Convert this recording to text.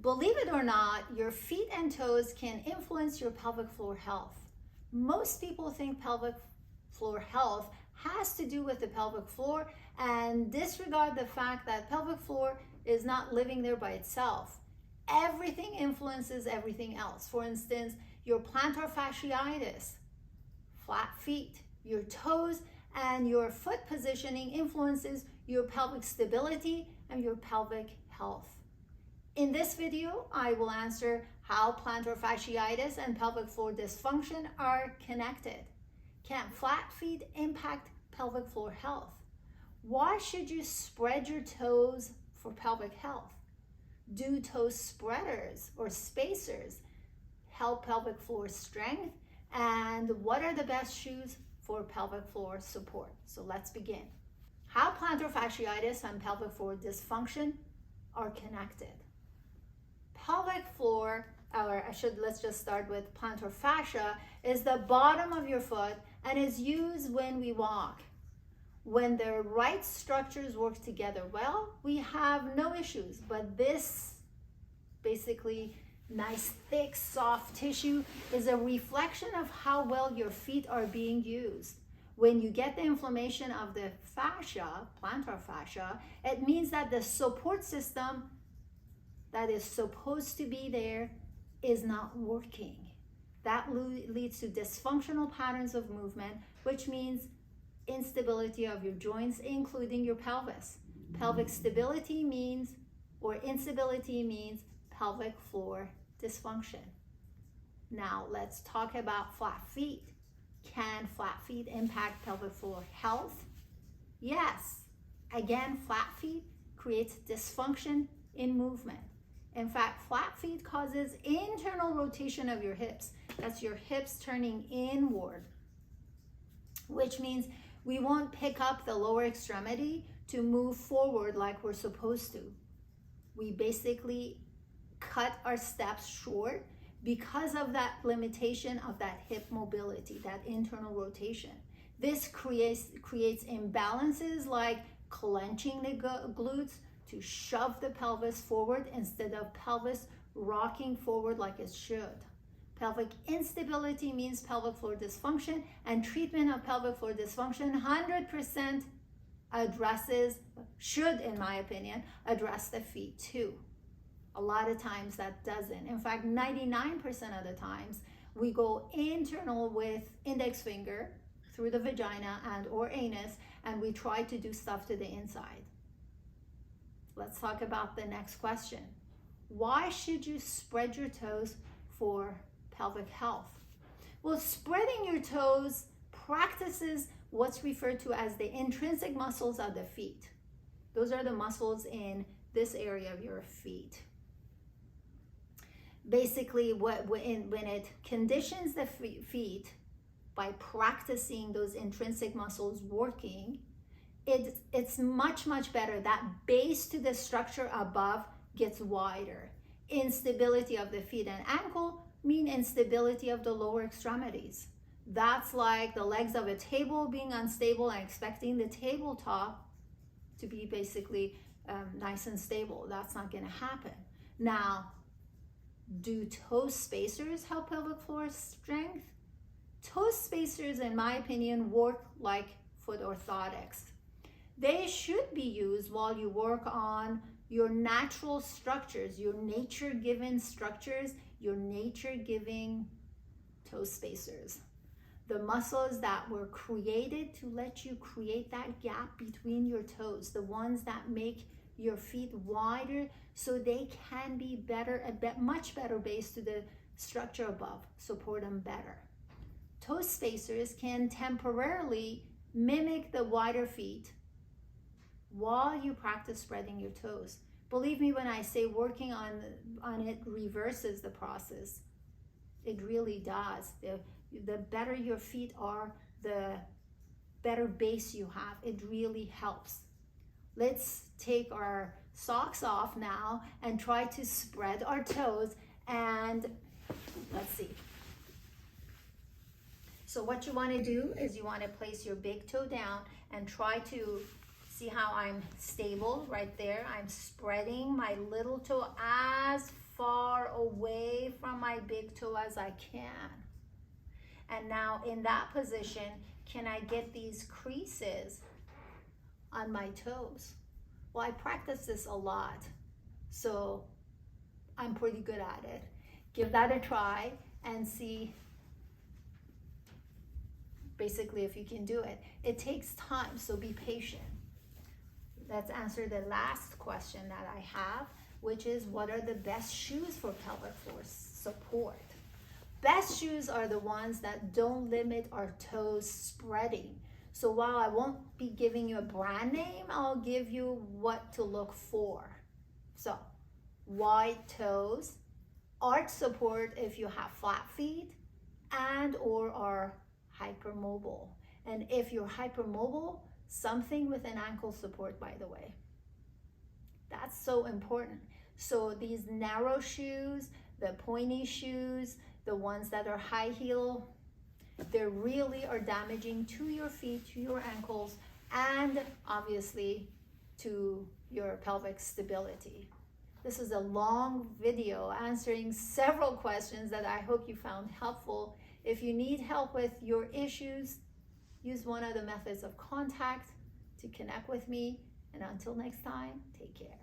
Believe it or not, your feet and toes can influence your pelvic floor health. Most people think pelvic floor health has to do with the pelvic floor and disregard the fact that pelvic floor is not living there by itself. Everything influences everything else. For instance, your plantar fasciitis, flat feet, your toes, and your foot positioning influences your pelvic stability and your pelvic health. In this video, I will answer how plantar fasciitis and pelvic floor dysfunction are connected. Can flat feet impact pelvic floor health? Why should you spread your toes for pelvic health? Do toe spreaders or spacers help pelvic floor strength? And what are the best shoes for pelvic floor support? So let's begin. How plantar fasciitis and pelvic floor dysfunction are connected. Pelvic floor, let's just start with plantar fascia, is the bottom of your foot and is used when we walk. When the right structures work together well, we have no issues, but this basically nice, thick, soft tissue is a reflection of how well your feet are being used. When you get the inflammation of the fascia, plantar fascia, it means that the support system that is supposed to be there is not working. That leads to dysfunctional patterns of movement, which means instability of your joints, including your pelvis. Pelvic stability means, or instability means, pelvic floor dysfunction. Now let's talk about flat feet. Can flat feet impact pelvic floor health? Yes. Again, flat feet creates dysfunction in movement. In fact, flat feet causes internal rotation of your hips. That's your hips turning inward, which means we won't pick up the lower extremity to move forward like we're supposed to. We basically cut our steps short because of that limitation of that hip mobility, that internal rotation. This creates imbalances like clenching the glutes to shove the pelvis forward instead of pelvis rocking forward like it should. Pelvic instability means pelvic floor dysfunction, and treatment of pelvic floor dysfunction 100% should, in my opinion, address the feet too. A lot of times that doesn't. In fact, 99% of the times we go internal with index finger through the vagina and or anus, and we try to do stuff to the inside. Let's talk about the next question. Why should you spread your toes for pelvic health? Well, spreading your toes practices what's referred to as the intrinsic muscles of the feet. Those are the muscles in this area of your feet. Basically, when it conditions the feet by practicing those intrinsic muscles working, it's much better. That base to the structure above gets wider. Instability of the feet and ankle mean instability of the lower extremities. That's like the legs of a table being unstable and expecting the tabletop to be basically nice and stable. That's not going to happen. Now, do toe spacers help pelvic floor strength? Toe spacers, in my opinion, work like foot orthotics. They should be used while you work on your natural structures, your nature-given structures, your nature-giving toe spacers. The muscles that were created to let you create that gap between your toes, the ones that make your feet wider so they can be much better base to the structure above, support them better. Toe spacers can temporarily mimic the wider feet while you practice spreading your toes. Believe me when I say working on it reverses the process. It really does. The better your feet are, the better base you have. It really helps. Let's take our socks off now and try to spread our toes, and let's see. So what you want to do is you want to place your big toe down and try to see how I'm stable right there. I'm spreading my little toe as far away from my big toe as I can. And now in that position, can I get these creases on my toes? Well, I practice this a lot, so I'm pretty good at it. Give that a try and see basically if you can do it. It takes time, so be patient. Let's answer the last question that I have, which is what are the best shoes for pelvic floor support? Best shoes are the ones that don't limit our toes spreading. So while I won't be giving you a brand name, I'll give you what to look for. So wide toes, arch support if you have flat feet and or are hypermobile. And if you're hypermobile, something with an ankle support, by the way. That's so important. So these narrow shoes, the pointy shoes, the ones that are high heel, they really are damaging to your feet, to your ankles, and obviously to your pelvic stability. This is a long video answering several questions that I hope you found helpful. If you need help with your issues, use one of the methods of contact to connect with me. And until next time, take care.